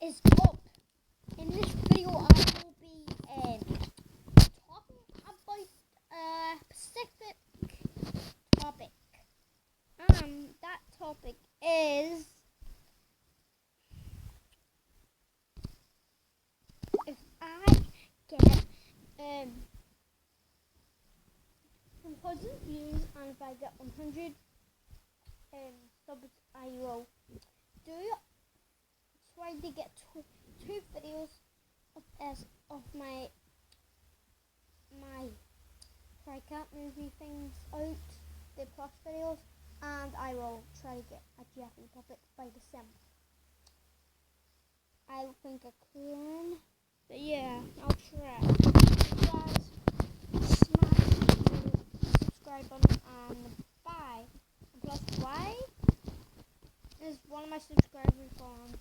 is up. In this video, I will be talking about a specific topic. That topic is if I get 1,000 views and if I get 100 subs, I will try to get two videos of my Cat movie things out, the plus videos, and I will try to get a Jeffy puppet by December. I don't think I can, but yeah, I'll try. You guys, smash the subscribe button and bye. And plus, why is one of my subscribers gone?